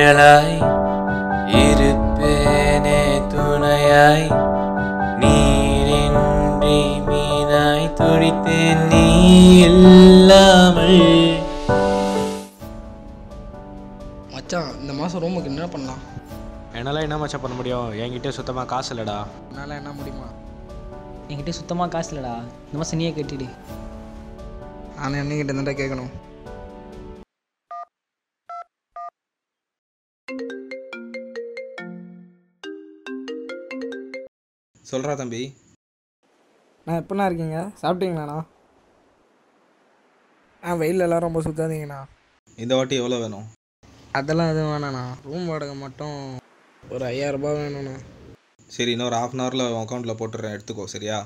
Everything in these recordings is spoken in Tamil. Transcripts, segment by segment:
நிழலாய் இருப்பேனே துணையாய் நீரின்றி மீனாய் துடித்தேன் நீ இல்லாமல். மச்சான் இந்த மாதம் ரூமுக்கு என்ன பண்ணலாம்? என்னால் என்ன மச்சான் பண்ண முடியும்? என்கிட்ட சுத்தமாக காசு இல்லைடா. என்னால் என்ன முடியுமா? என்கிட்ட சுத்தமாக காசு இல்லைடா. இந்த மாதம் நீயே கட்டிடு. ஆனால் என்னகிட்ட இருந்தா கேட்கணும். சொல்கிறா தம்பி. நான் எப்படிண்ணா இருக்கீங்க? சாப்பிட்டீங்களாண்ணா? வெயில் எல்லாம் ரொம்ப சுத்தாதீங்கண்ணா. இந்த வாட்டி எவ்வளோ வேணும்? அதெல்லாம் எதுவும் வேணாண்ணா. ரூம் வாடகை மட்டும் ஒரு 5000 ரூபாய் வேணும்ண்ணா. சரி, இன்னொரு 1/2 hourல உன் அக்கௌண்ட்டில் போட்டுடுறேன், எடுத்துக்கோ. சரியா?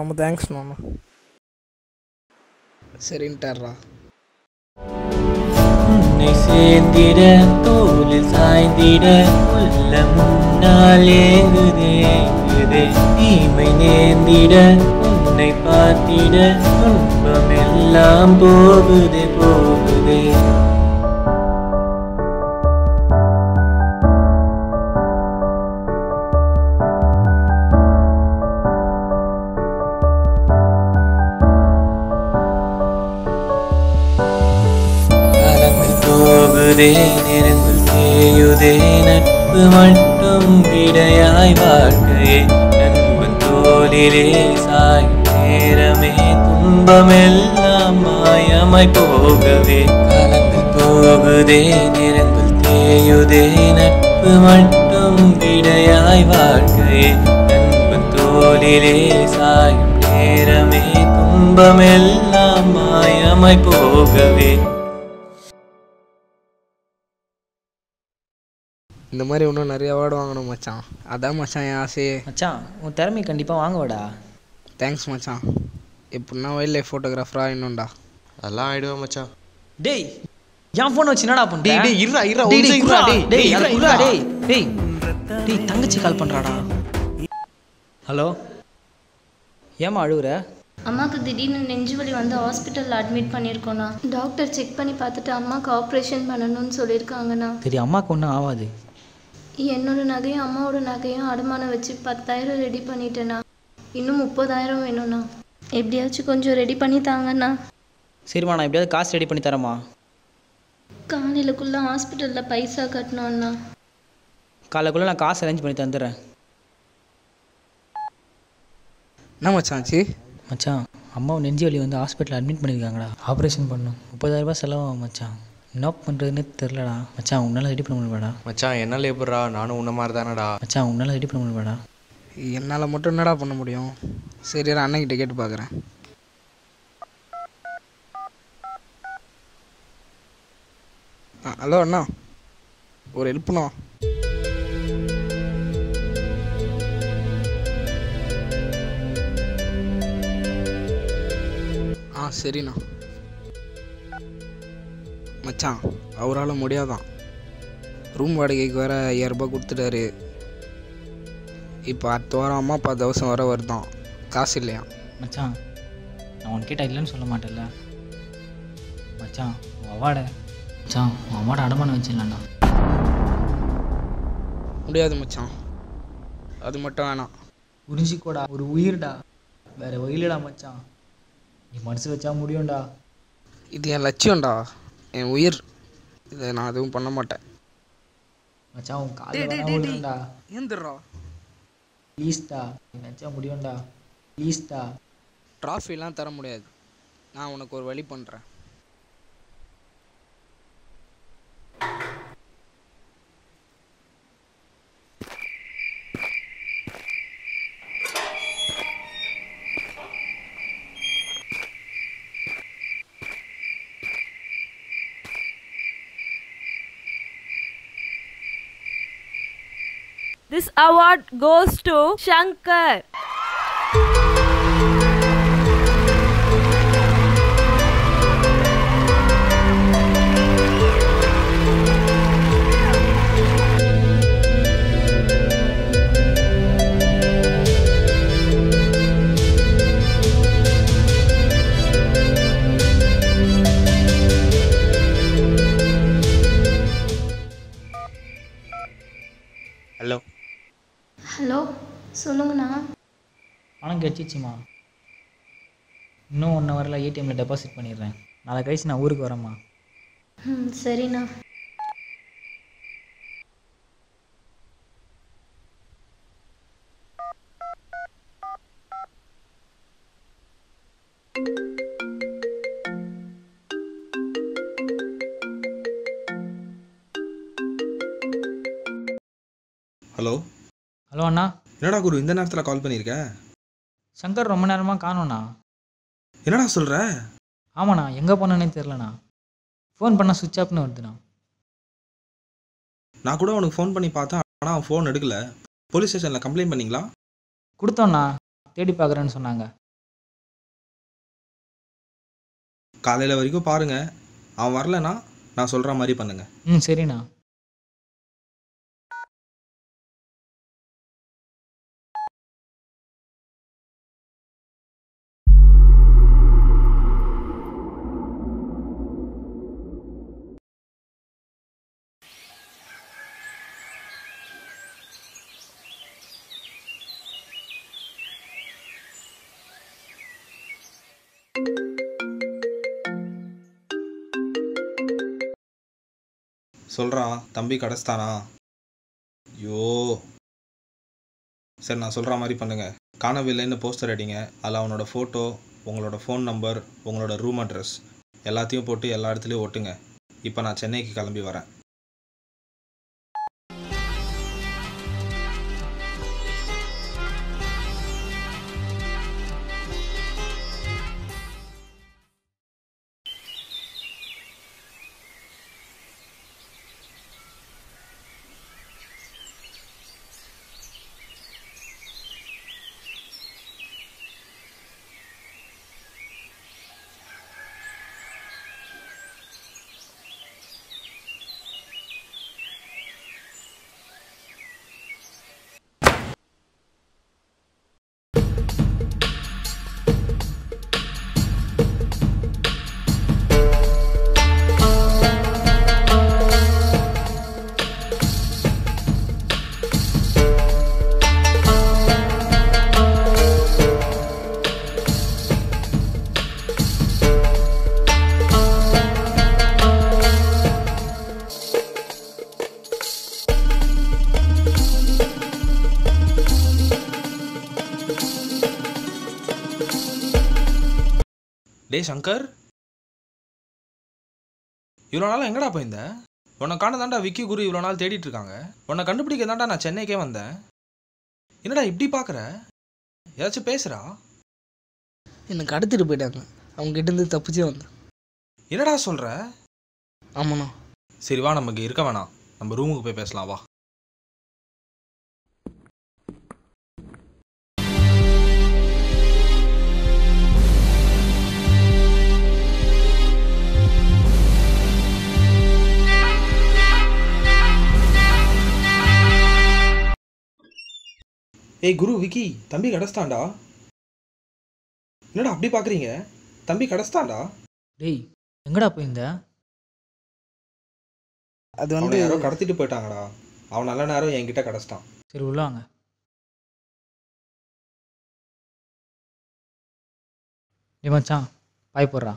ரொம்ப தேங்க்ஸ்ண்ணா. சரின்ட்டாரா. உன்னை சேர்ந்திட தோளில் சாய்ந்திட உள்ள முன்னால் ஏங்குதே தீமை நேர்ந்திட உன்னை பார்த்திட துன்பமெல்லாம் போகுதே. போகுதே நேரங்கள் தேயுதே நட்பு மட்டும் விடையாய் வாழ்க்கையே நண்பன் தோளிலே சாயும் நேரமே துன்பமெல்லாம் மாயமாய் போகவே. காலங்கள் போகுதே நேரங்கள் தேயுதே நட்பு மட்டும் விடையாய் வாழ்க்கையே நண்பன் தோளிலே சாயும் நேரமே துன்பமெல்லாம் மாயமாய் போகவே. இந்த மாதிரி இன்னும் நிறைய அவார்டு வாங்கணும் மச்சான். அதான் மச்சான் என் ஆசையே. மச்சான் உன் திறமை கண்டிப்பாக வாங்குவடா. தேங்க்ஸ் மச்சான். எப்படின்னா வைல்ட் லைஃப் ஃபோட்டோகிராஃபராக இன்னும்டா. அதெல்லாம் ஆகிடுவேன் மச்சான். டேய் என் ஃபோன் வச்சு என்னடா பண்ணுற? டேய் தங்கச்சி கால் பண்ணுறாடா. ஹலோ, ஏம்மா அழுகுற? அம்மாவுக்கு திடீர்னு நெஞ்சு வலி வந்து ஹாஸ்பிட்டலில் அட்மிட் பண்ணியிருக்கோண்ணா. டாக்டர் செக் பண்ணி பார்த்துட்டு அம்மாவுக்கு ஆப்ரேஷன் பண்ணணும்னு சொல்லியிருக்காங்கண்ணா. சரி, அம்மாவுக்கு ஒன்றும் ஆகாது. என்னோட நகையும் அம்மாவோட நகையும் அடமானம் வச்சு 10,000 ரெடி பண்ணிட்டேண்ணா. இன்னும் 30,000 வேணும்ண்ணா. எப்படியாச்சும் கொஞ்சம் ரெடி பண்ணி தாங்கண்ணா. சரிம்மா, நான் எப்படியாவது காசு ரெடி பண்ணி தரேம்மா. காலையிலக்குள்ளே ஹாஸ்பிட்டலில் பைசா கட்டணும்ண்ணா. காலைக்குள்ளே நான் காசு அரேஞ்ச் பண்ணி தந்துடுறேன். என்ன மச்சான்ச்சு? மச்சான், அம்மாவை நெஞ்சு வலி வந்து ஹாஸ்பிட்டலில் அட்மிட் பண்ணியிருக்காங்கடா. ஆப்ரேஷன் பண்ணணும். 30,000 ரூபாய் செலவாகும் மச்சான். என்ன பண்ணுறதுன்னு தெரிலடா. மச்சான் உன்னால் ரெடி பண்ண முடியலடா. மச்சான் என்னால் எப்படா? நானும் உன்ன மாதிரி தானடா. மச்சான் உன்னால் ரெடி பண்ண முடியலடா. என்னால் மட்டும் என்னடா பண்ண முடியும்? சரி, அண்ணன்கிட்ட கேட்டு பார்க்குறேன். ஹலோ அண்ணா, ஒரு ஹெல்ப்ண்ணா. சரிண்ணா. மச்சான் அவரால் முடியாதான். ரூம் வாடகைக்கு வேறு 5000 ரூபாய் கொடுத்துட்டாரு. இப்போ அடுத்த வாரம் அம்மா அப்பா தவசம் வர வருதான். காசு இல்லையா? மச்சான் நான் உனக்கிட்ட இல்லைன்னு சொல்ல மாட்டேன்ல. மச்சான் அவார்டை அடமானம் வச்சிடலாம்டா. முடியாது மச்சான், அது மட்டும் வேணாம். புரிஞ்சிக்கோடா, ஒரு உயிர்டா, வேறு வழியிலடா மச்சான். நீ மனசு வச்சா முடியும்டா. இது என் லட்சியம்டா, என் உயிர். இதை நான் எதுவும் பண்ண மாட்டேன் மச்சான். உன் காலைடா ஏந்துடுறா ப்ளீஸ்டா. நீ நினச்சா முடியும்டா, ப்ளீஸ்டா. ட்ராஃபிலாம் தர முடியாது, நான் உனக்கு ஒரு வழி பண்ணுறேன். This award goes to Shankar. சொல்லுங்கண்ணா. பணம் கிடச்சிச்சிம்மா. இன்னும் 1 ஹவரில் ஏடிஎம்மில் டெபாசிட் பண்ணிடுறேன். நாளை கழிச்சு நான் ஊருக்கு வரேம்மா. சரிண்ணா. ஹலோ ஹலோ அண்ணா. என்னடா குரு இந்த நேரத்தில் கால் பண்ணியிருக்க? சங்கர் ரொம்ப நேரமாக காணோண்ணா. என்னடா சொல்கிற? ஆமாண்ணா, எங்கே போனேன்னே தெரிலண்ணா. ஃபோன் பண்ணால் சுவிட்ச் ஆஃப்னு வருதுண்ணா. நான் கூட உனக்கு ஃபோன் பண்ணி பார்த்தேன், ஆனால் அவன் ஃபோன் எடுக்கல. போலீஸ் ஸ்டேஷனில் கம்ப்ளைண்ட் பண்ணிங்களா? கொடுத்தோண்ணா, தேடி பார்க்குறேன்னு சொன்னாங்க. காலையில் வரைக்கும் பாருங்கள். அவன் வரலனா நான் சொல்கிற மாதிரி பண்ணுங்கள். சரிண்ணா. சொல்கிறான் தம்பி கிடச்சிட்டானா? ஐயோ, சரி நான் சொல்கிற மாதிரி பண்ணுங்கள். காணவில்லைன்னு போஸ்டர் அடிங்க. அதில் அவனோட ஃபோட்டோ, உங்களோட ஃபோன் நம்பர், உங்களோட ரூம் அட்ரஸ் எல்லாத்தையும் போட்டு எல்லா இடத்துலையும் ஒட்டுங்க. இப்போ நான் சென்னைக்கு கிளம்பி வரேன். டேய் சங்கர், இவ்வளோ நாளாக எங்கடா போயிருந்த? உன்னை காண தாண்டா விக்கி குரு இவ்வளோ நாள் தேடிட்டு இருக்காங்க. உன்னை கண்டுபிடிக்க தாண்டா நான் சென்னைக்கே வந்தேன். என்னடா இப்படி பார்க்குற? ஏதாச்சும் பேசுகிறா? என்னை கடத்திட்டு போயிட்டாங்க. அவங்க கிட்டேருந்து தப்பிச்சே வந்தேன். என்னடா சொல்கிற? ஆமாண்ணா. சரி வா, நமக்கு இருக்க வேணாம், நம்ம ரூமுக்கு போய் பேசலாம் வா. ஏய் குரு, விக்கி தம்பி கிடச்சிட்டான்டா. என்னடா அப்படி பார்க்குறீங்க? தம்பி கிடச்சிட்டான்டா. டேய் எங்கடா போயிருந்த? அது அவனை யாரோ கடத்திட்டு போயிட்டாங்கடா. அவன் நல்ல நேரம் என்கிட்ட கிடச்சிட்டான். சரி உள்ள வாங்க. டேய் மச்சான், பாய் போடுறா.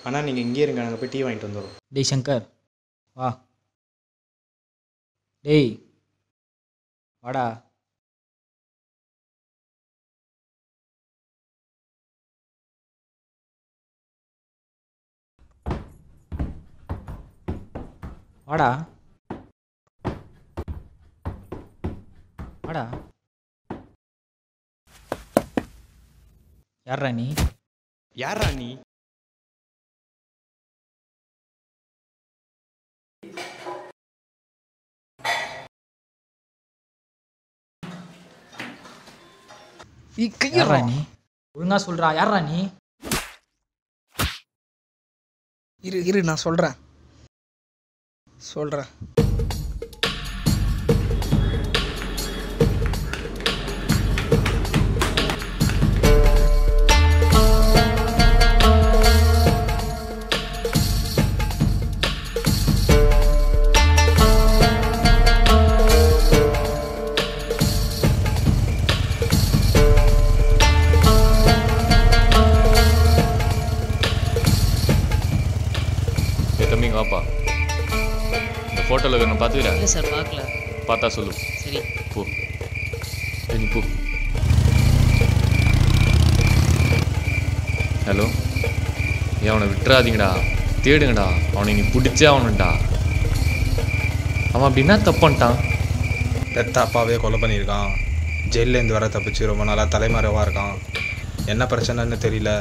ஆனால் நீங்கள் இங்கே இருங்க, நாங்கள் போய் டீ வாங்கிட்டு வந்துடுறோம். டேய் சங்கர் வா. டேய் வாடா. வாடா வாடா. யார்ரா நீ? யாரா நீ? யார்ரா நீ? ஒழுங்கா சொல்றா, யார்ரா நீ? இரு நான் சொல்கிறேன். இந்த ஃபோட்டோவில் இருக்கிற பார்த்துக்கிறேன். இல்லை சார் பார்க்கல. பார்த்தா சொல்லு. சரி போ. நீ போ. ஹலோ, ஏன் அவனை விட்டுறாதீங்கடா, தேடுங்கடா, அவனை நீ பிடிச்சே அவனுண்டா. அவன் அப்படின்னா தப்பான்ட்டான். பெத்த அப்பாவே கொலை பண்ணியிருக்கான். ஜெயிலேருந்து வர தப்பிச்சு ரொம்ப நாளாக தலைமறைவாக இருக்கான். என்ன பிரச்சனைன்னு தெரியல.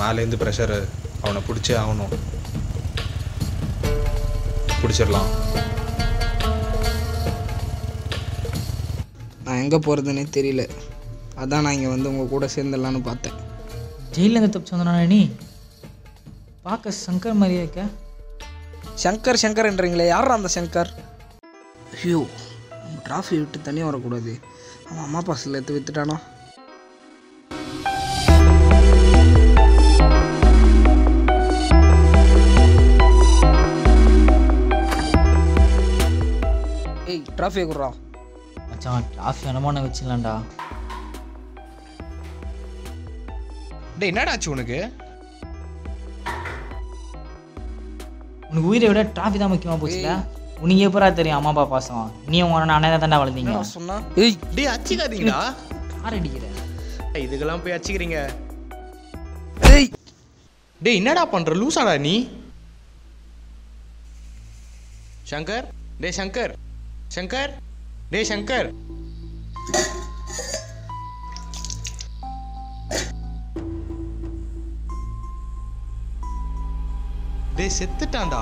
மேலேருந்து ப்ரெஷரு. அவனை பிடிச்சே ஆகணும். பிடிச்சிடலாம். நான் எங்கே போகிறதுனே தெரியல. அதான் நான் இங்கே வந்து உங்கள் கூட சேர்ந்துடலான்னு பார்த்தேன். ஜெயிலேருந்து தப்பிச்சு வந்தோன்னா நீ பார்க்க சங்கர் மாதிரியே இருக்க. சங்கர் சங்கர்ன்றீங்களே, யாரா அந்த சங்கர்? ஐயோ, நம்ம டிராஃபி விட்டு தனியாக வரக்கூடாது. அவன் அம்மா பாசில் எடுத்து வித்துட்டானா? ஏய், டிராஃபியை குடுறா. மச்சான் டிராஃபி அனுமானம் வச்சுக்கலாம்டா. டேய், என்னடாச்சு உனக்கு? உனக்கு உயிரை விட டிராஃபி தான் முக்கியமாக போச்சுல. உனக்கு எப்பரா தெரியும் அம்மா அப்பா பாசம்? நீ உங்க அண்ணன் தாண்டா வளர்ந்தீங்க. சொன்னா ஏய் டேய், அச்சிக்காதீங்கடா. யார் அடிக்கிற? இதுக்கெல்லாம் போய் அச்சிக்கிறீங்க. ஏய் டேய், என்னடா பண்ணுற? லூசாடா நீ? சங்கர், டேய் சங்கர், சங்கர், டேய் சங்கர். டேய், செத்துட்டான்டா.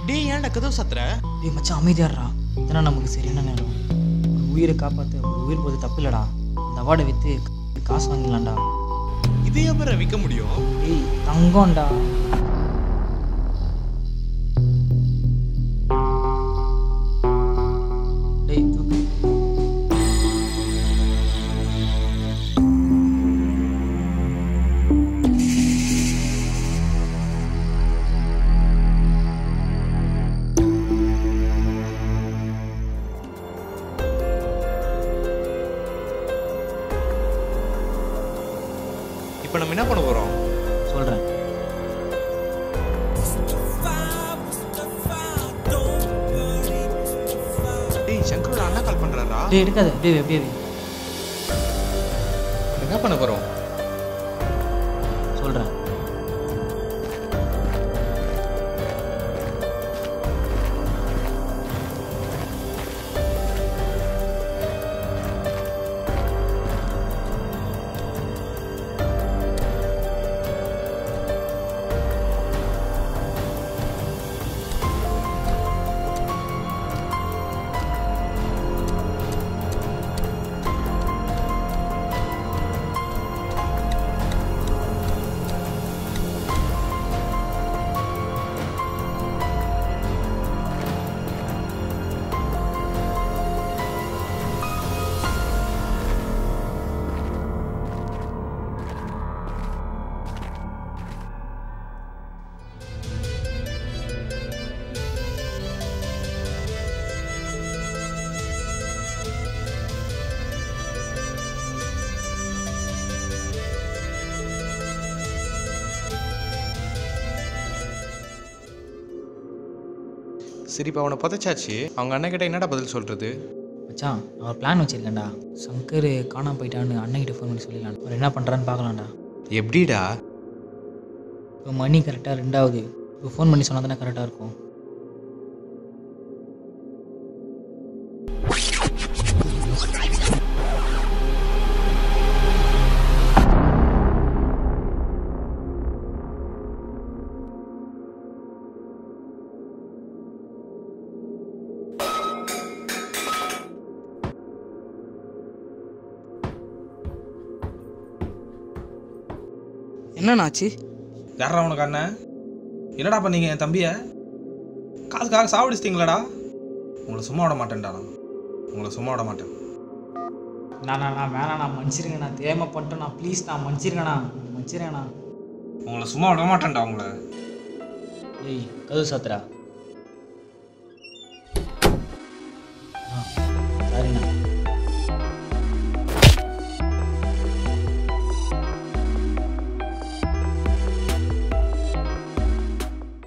டேய், ஏன்டா கதவு சத்துற? டேய் மச்சான் அமைதியாடுறா. இதெல்லாம் நமக்கு சரியான நேரம். ஒரு உயிரை காப்பாற்ற ஒரு உயிர் போது தப்பு இல்லைடா. அந்த அவார்டை விற்று காசு வாங்கிடலாம்டா. இது எப்படி விற்க முடியும்? டேய் தங்கம்டா. டேய் தூக்கு. இப்போ நம்ம என்ன பண்ண போகிறோம்? சொல்கிறேன். டேய், சங்கரோட அண்ணா கால் பண்ணுறாரா? டேய் எடுக்காத. அப்படியே அப்படியே என்ன பண்ண போகிறோம்? சொல்கிறேன். சரி, இப்போ அவனை புதைச்சாச்சு. அவங்க அண்ணன் கிட்ட என்னடா பதில் சொல்கிறது? மச்சான் நான் ஒரு பிளான் வச்சுருக்கேன்டா. சங்கர் காணாம போயிட்டான்னு அண்ணன்கிட்ட ஃபோன் பண்ணி சொல்லிடலாம். அவர் என்ன பண்ணுறான்னு பார்க்கலாம்டா. எப்படிடா? இப்போ மணி கரெக்டாக 2ஆவது. இப்போ ஃபோன் பண்ணி சொன்னால் தானே கரெக்டாக இருக்கும். என்னண்ணாச்சு? யாரா உனக்கு அண்ணன்? என்னடா பண்ணீங்க என் தம்பியை? காசுக்காக சாவடிச்சிட்டிங்களாடா? உங்களை சும்மா விட மாட்டேன்டா. உங்களை சும்மா விட மாட்டேன். நான் வேணாண்ணா, மன்னிச்சிருங்கண்ணா. தேவை பண்ணிட்டேண்ணா. ப்ளீஸ் நான் மன்னிச்சிருங்கண்ணா. மன்னிச்சிருங்கண்ணா. உங்களை சும்மா விட மாட்டேன்டா. உங்களை ஏய் கதவு சாத்துறா. சரிண்ணா.